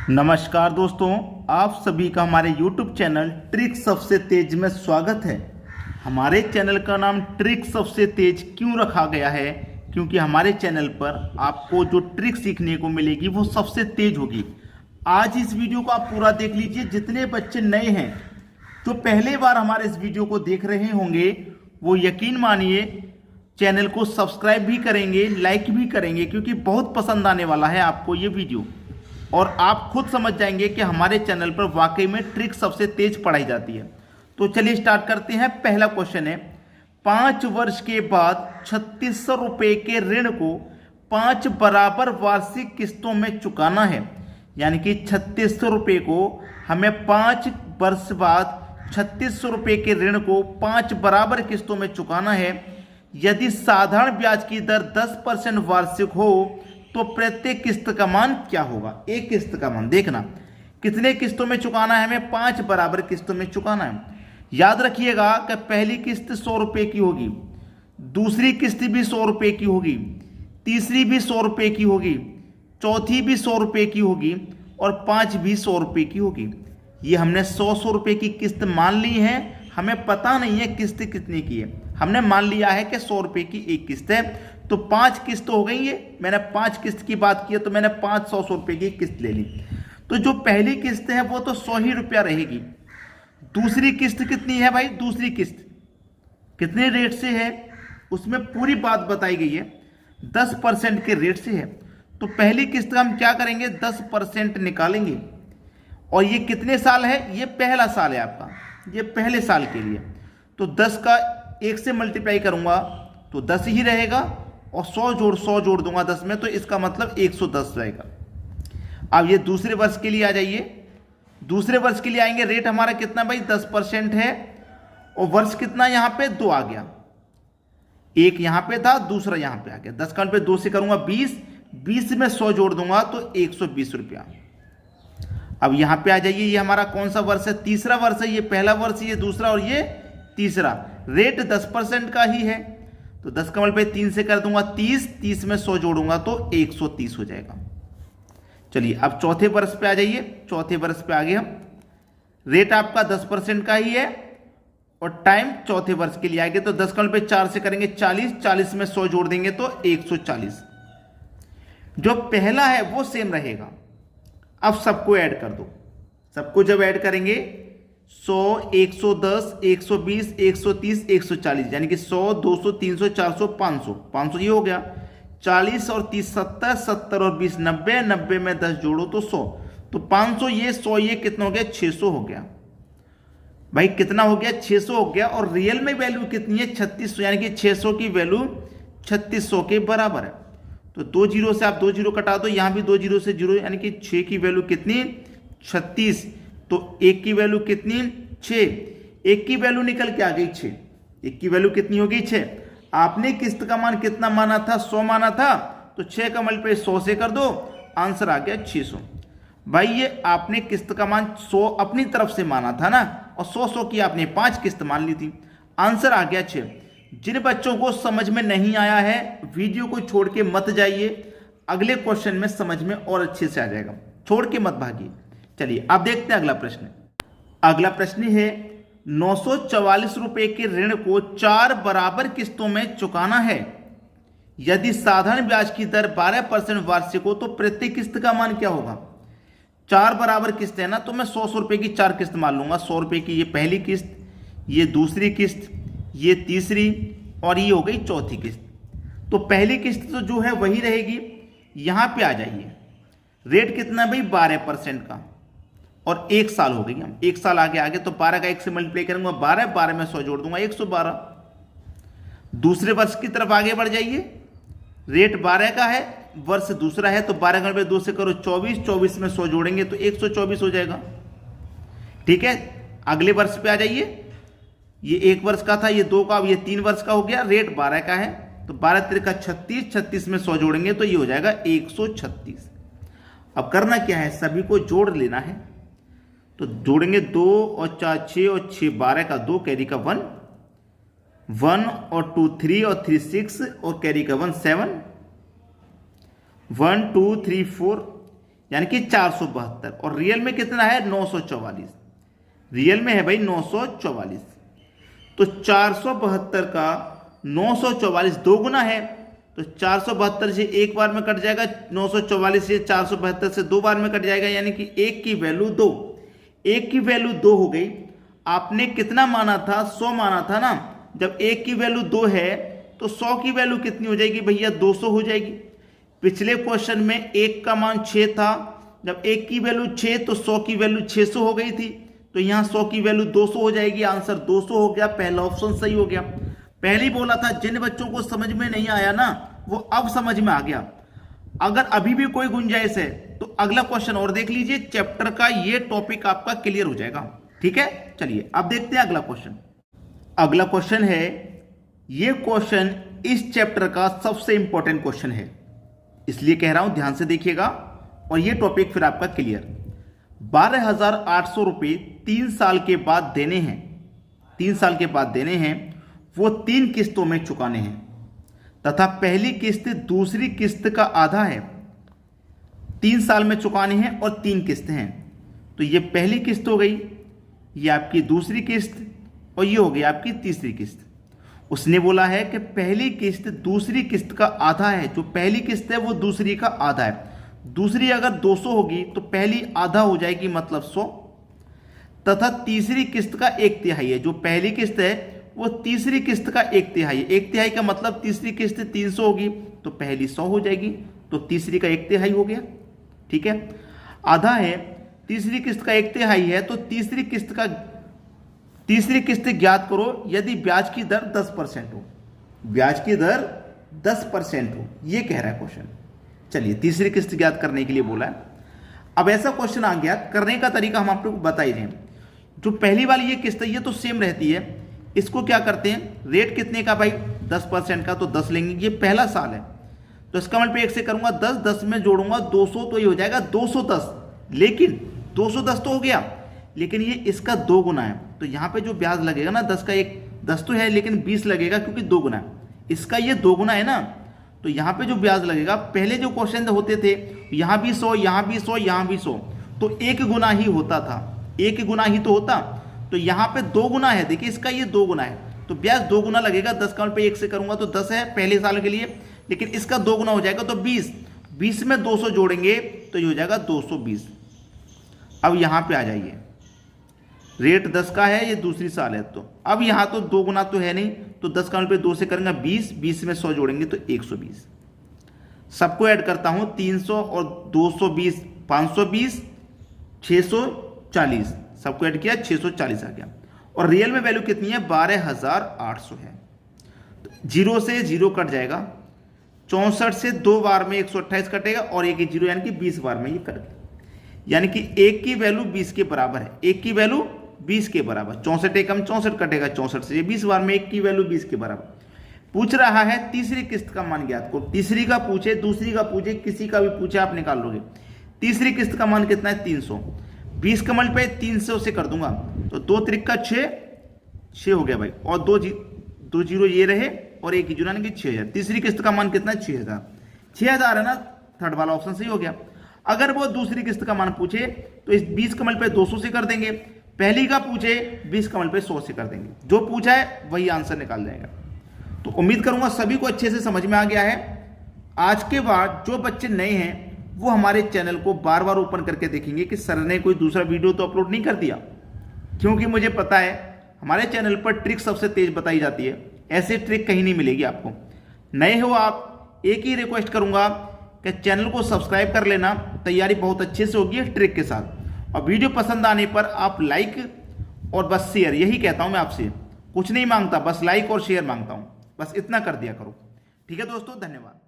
नमस्कार दोस्तों, आप सभी का हमारे YouTube चैनल ट्रिक सबसे तेज में स्वागत है। हमारे चैनल का नाम ट्रिक सबसे तेज क्यों रखा गया है? क्योंकि हमारे चैनल पर आपको जो ट्रिक सीखने को मिलेगी वो सबसे तेज होगी। आज इस वीडियो को आप पूरा देख लीजिए। जितने बच्चे नए हैं जो पहली बार हमारे इस वीडियो को देख रहे होंगे वो यकीन मानिए चैनल को सब्सक्राइब भी करेंगे, लाइक भी करेंगे, क्योंकि बहुत पसंद आने वाला है आपको ये वीडियो और आप खुद समझ जाएंगे कि हमारे चैनल पर वाकई में ट्रिक सबसे तेज पढ़ाई जाती है। तो चलिए स्टार्ट करते हैं। पहला क्वेश्चन है, 5 वर्ष के बाद 3600 रुपये के ऋण को 5 बराबर वार्षिक किस्तों में चुकाना है। यानी कि 3600 रुपये को हमें 5 वर्ष बाद 3600 रुपये के ऋण को 5 बराबर किस्तों में चुकाना है। यदि साधारण ब्याज की दर 10% वार्षिक हो तो प्रत्येक किस्त का मान क्या होगा? एक किस्त का मान देखना कितने किस्तों में चुकाना है, हमें 5 बराबर किस्तों में चुकाना है। याद रखिएगा कि पहली किस्त 100 रुपये की होगी, दूसरी किस्त भी 100 रुपये की होगी, तीसरी भी 100 रुपये की होगी, चौथी भी 100 रुपये की होगी और 5 भी 100 रुपये की होगी। ये हमने 100 रुपये की किस्त मान ली है। हमें पता नहीं है किस्त कितने की है, हमने मान लिया है कि 100 रुपये की एक किस्त है। तो 5 किस्त हो गई। ये मैंने 5 किस्त की बात की है तो मैंने 5 100 रुपये की किस्त ले ली। तो जो पहली किस्त है वो तो 100 ही रुपया रहेगी। दूसरी किस्त कितनी है भाई? दूसरी किस्त कितने रेट से है उसमें पूरी बात बताई गई है, 10% के रेट से है। तो पहली किस्त का हम क्या करेंगे, 10% निकालेंगे। और ये कितने साल है? ये पहला साल है आपका, ये पहले साल के लिए। तो 10 का 1 से मल्टीप्लाई करूंगा तो 10 ही रहेगा और 100 जोड़ दूंगा 10 में, तो इसका मतलब 110 रहेगा। अब ये दूसरे वर्ष के लिए आ जाइए। दूसरे वर्ष के लिए आएंगे, रेट हमारा कितना भाई? 10% है और वर्ष कितना यहाँ पे? 2 आ गया। एक यहाँ पे था, दूसरा यहाँ पे आ गया। 10 का 2 से करूंगा 20, 20 में 100 जोड़ दूंगा तो 120 रुपया। अब यहाँ पे आ जाइए, ये हमारा कौन सा वर्ष है? तीसरा वर्ष है। ये पहला वर्ष, ये दूसरा और ये तीसरा। रेट 10% का ही है तो 10 का मल्टीप्लाई 3 से कर दूंगा 30, 30 में 100 जोड़ूंगा तो 130 हो जाएगा। चलिए अब चौथे वर्ष पे आ जाइए। चौथे वर्ष पे आ गए हम। रेट आपका 10% का ही है और टाइम चौथे वर्ष के लिए आएंगे तो 10 का मल्टीप्लाई 4 से करेंगे 40, 40 में 100 जोड़ देंगे तो 140। जो पहला है वो सेम रहेगा। अब सबको ऐड कर दो। सबको जब ऐड करेंगे 100, 110, 120, 130, 140, यानी कि 100, 200, 300, 400, 500, 500 ये हो गया। 40 और 30 70, 70 और 20 90, 90 में 10 जोड़ो तो 100। तो 500 ये 100 ये कितना हो गया? 600 हो गया। भाई कितना हो गया? 600 हो गया। और रियल में वैल्यू कितनी है? 3600, यानी कि 600 की वैल्यू 3600 के बराबर है। तो 2 जीरो से आप 2 जीरो कटा दो, यहां भी 2 जीरो से जीरो, यानी कि 6 की वैल्यू कितनी? 36। तो 1 की वैल्यू कितनी? 6। 1 की वैल्यू निकल के आ गई 6। 1 की वैल्यू कितनी हो गई? 6। आपने किस्त का मान कितना माना था? 100 माना था। तो 6 का मल्टीप्लाई 100 से कर दो, आंसर आ गया 600। भाई ये आपने किस्त का मान 100 अपनी तरफ से माना था ना, और 100 की आपने 5 किस्त मान ली थी। आंसर आ गया 6। जिन बच्चों को समझ में नहीं आया है वीडियो को छोड़ के मत जाइए, अगले क्वेश्चन में समझ में और अच्छे से आ जाएगा। छोड़ के मत भागिए। चलिए अब देखते हैं अगला प्रश्न। अगला प्रश्न है, 944 रुपये के ऋण को 4 बराबर किस्तों में चुकाना है। यदि साधारण ब्याज की दर 12% वार्षिक हो तो प्रत्येक किस्त का मान क्या होगा? 4 बराबर किस्त है ना, तो मैं 100 रुपये की 4 किस्त मान लूंगा। 100 रुपये की ये पहली किस्त, ये दूसरी किस्त, ये तीसरी और ये हो गई चौथी किस्त। तो पहली किस्त तो जो है वही रहेगी। यहां पे आ जाइए, रेट कितना भाई? 12% का और 1 साल हो गई। हम 1 साल आगे तो 12 का 1 से मल्टीप्लाई करूंगा 12, 12 में 100 जोड़ दूंगा 112। दूसरे वर्ष की तरफ आगे बढ़ जाइए। रेट 12 का है, वर्ष दूसरा है, तो 12 का 2 से करो 24, 24 में 100 जोड़ेंगे तो 124 हो जाएगा। ठीक है, अगले वर्ष पे आ जाइए। ये 1 वर्ष का था, ये 2 का, अब ये 3 वर्ष का हो गया। रेट 12 का है तो 12 3 का 36, 36 में 100 जोड़ेंगे तो ये हो जाएगा 136। अब करना क्या है? सभी को जोड़ लेना है। तो जोड़ेंगे 2 और 4 6 और 6 12 का 2, कैरी का 1, 1 और 2 3 और 3 6 और कैरी का 1 7, 1 2 3 4, यानी कि 472, और रियल में कितना है 944, रियल में है भाई 944। तो 472 का 944 दो गुना है, तो 472 से एक बार में कट जाएगा, 944 से 472 से दो बार में कट जाएगा, यानी कि एक की वैल्यू 2, एक की वैल्यू 2 हो गई। आपने कितना माना था, 100 माना था ना। जब एक की वैल्यू 2 है तो 100 की वैल्यू कितनी हो जाएगी भैया, 200 हो जाएगी। पिछले क्वेश्चन में एक का मान 6 था, जब एक की वैल्यू 6 तो 100 की वैल्यू 600 हो गई थी, तो यहाँ 100 की वैल्यू 200 हो जाएगी। आंसर 200 हो गया, पहला ऑप्शन सही हो गया। पहले ही बोला था जिन बच्चों को समझ में नहीं आया ना वो अब समझ में आ गया। अगर अभी भी कोई गुंजाइश है तो अगला क्वेश्चन और देख लीजिए, चैप्टर का ये टॉपिक आपका क्लियर हो जाएगा। ठीक है, चलिए अब देखते हैं अगला क्वेश्चन। अगला क्वेश्चन है, ये क्वेश्चन इस चैप्टर का सबसे इंपॉर्टेंट क्वेश्चन है, इसलिए कह रहा हूं ध्यान से देखिएगा और ये टॉपिक फिर आपका क्लियर। 12,800 रुपये 3 साल के बाद देने हैं, 3 साल के बाद देने हैं, वो 3 किस्तों में चुकाने हैं तथा पहली किस्त दूसरी किस्त का आधा है। 3 साल में चुकाने हैं और 3 किस्तें हैं, तो ये पहली किस्त हो गई, ये आपकी दूसरी किस्त और ये हो गई आपकी तीसरी किस्त। उसने बोला है कि पहली किस्त दूसरी किस्त का आधा है, जो पहली किस्त है वो दूसरी का आधा है। दूसरी अगर 200 होगी तो पहली आधा हो जाएगी, मतलब 100, तथा तीसरी किस्त का 1/3 है। जो पहली किस्त है वो तीसरी किस्त का 1/3 है। 1/3 का मतलब तीसरी किस्त 300 होगी तो पहली 100 हो जाएगी, तो तीसरी का 1/3 हो गया। ठीक है, आधा है, तीसरी किस्त का 1/3 है, तो तीसरी किस्त ज्ञात करो यदि ब्याज की दर 10% हो, ब्याज की दर 10% हो, ये कह रहा है क्वेश्चन। चलिए तीसरी किस्त ज्ञात करने के लिए बोला है। अब ऐसा क्वेश्चन आ गया, करने का तरीका हम आपको बता ही दें। जो पहली वाली ये किस्त है ये तो सेम रहती है, इसको क्या करते हैं, रेट कितने का भाई 10% का, तो 10 लेंगे। ये पहला साल है तो इसका मतलब 1 से करूंगा 10, 10 में जोड़ूंगा 200, तो ये हो जाएगा 210। लेकिन 210 तो हो गया, लेकिन ये इसका 2 गुना है, तो यहाँ पे जो ब्याज लगेगा ना 10 का 10 तो है लेकिन 20 लगेगा क्योंकि 2 गुना है, इसका ये 2 गुना है ना, तो यहाँ पे जो ब्याज लगेगा, पहले जो क्वेश्चन होते थे यहाँ भी 100, यहाँ भी 100, यहाँ भी 100, तो 1 गुना ही होता था, 1 गुना ही तो होता, तो यहाँ पे 2 गुना है। देखिए इसका ये 2 गुना है तो ब्याज 2 गुना लगेगा। 10 का पे 1 से करूंगा तो 10 है पहले साल के लिए, लेकिन इसका 2 गुना हो जाएगा तो 20, 20 में 200 जोड़ेंगे तो ये हो जाएगा 220। अब यहाँ पे आ जाइए, रेट 10 का है, ये दूसरी साल है, तो अब यहाँ तो 2 गुना तो है नहीं, तो 10 का पे 2 से करेंगे 20, 20 में 100 जोड़ेंगे तो 120। सबको ऐड करता हूँ, 300 और 220 520, 640, सबको ऐड किया 640 आ गया। और रियल में वैल्यू कितनी है, 12,800 है। तो 0 से 0 कट जाएगा, 64 से 2 बार में 128 कटेगा और एक 0 यानी कि 20 बार में ये कट गया, यानी कि 1 की वैल्यू 20 के बराबर है, 1 की वैल्यू 20 के बराबर। 64 एकम 64 कटेगा, 64 से 20 बार में 1 की वैल्यू 20 के बराबर। पूछ रहा है तीसरी किस्त का मान ज्ञात करो। तीसरी का पूछे, दूसरी का पूछे, किसी का भी पूछे आप निकाल लोगे। तीसरी किस्त का मान कितना है 300, 20 का मल्टीप्लाई 300 से कर दूंगा तो 2 त्रिक का 6 हो गया भाई, और 2 जीरो ये रहे और 1 जीरो यानी कि 6000। तीसरी किस्त का मान कितना है 6000 है ना, थर्ड वाला ऑप्शन सही हो गया। अगर वो दूसरी किस्त का मान पूछे तो इस 20 का मल्टीप्लाई 200 से कर देंगे, पहली का पूछे 20 का मल्टीप्लाई 100 से कर देंगे, जो पूछा है वही आंसर निकाल जाएगा। तो उम्मीद करूंगा सभी को अच्छे से समझ में आ गया है। आज के बाद जो बच्चे नए हैं वो हमारे चैनल को बार बार ओपन करके देखेंगे कि सर ने कोई दूसरा वीडियो तो अपलोड नहीं कर दिया, क्योंकि मुझे पता है हमारे चैनल पर ट्रिक सबसे तेज बताई जाती है, ऐसे ट्रिक कहीं नहीं मिलेगी आपको। नए हो आप, एक ही रिक्वेस्ट करूंगा कि चैनल को सब्सक्राइब कर लेना, तैयारी बहुत अच्छे से होगी ट्रिक के साथ। और वीडियो पसंद आने पर आप लाइक और बस शेयर, यही कहता हूं मैं आपसे, कुछ नहीं मांगता, बस लाइक और शेयर मांगता हूं, बस इतना कर दिया करो। ठीक है दोस्तों, धन्यवाद।